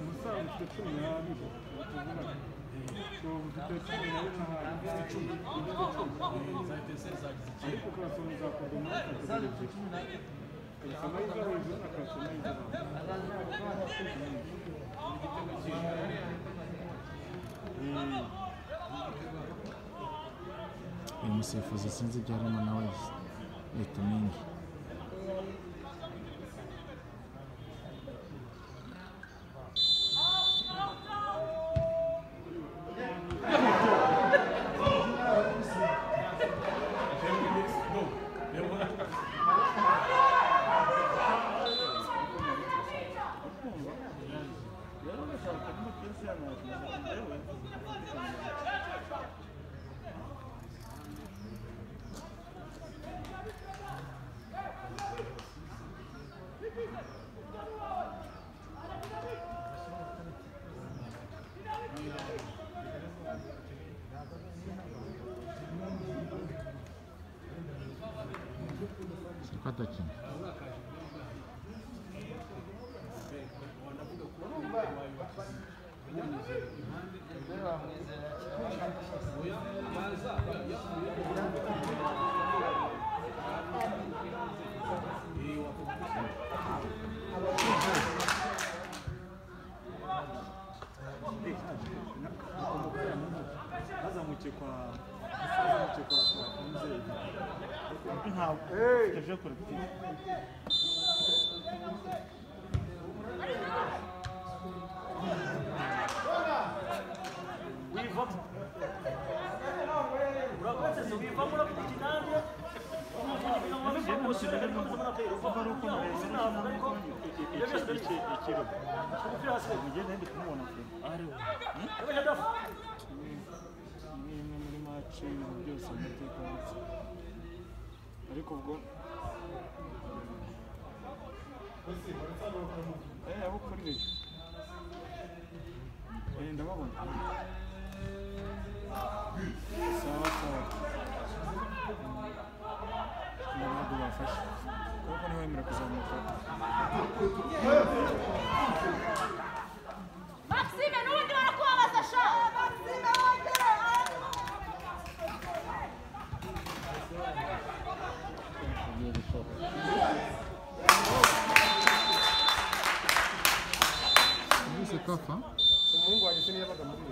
Musanze cumi n'abiri ariko karasoma zakorwa muri karasoma izo hejuru na karasoma izo uyu musifuzi sinzi ibyo arimo nawe leta mingi Atakini ariko ubwo abo kuri ndababona sawa sawa ntabwo bafashe kuko niho wemera kuzamuka Maxime n'ubundi barakubabaza sha Maxime wongere c'est quoi ça? Umuhungu wanjye se niyabaga muri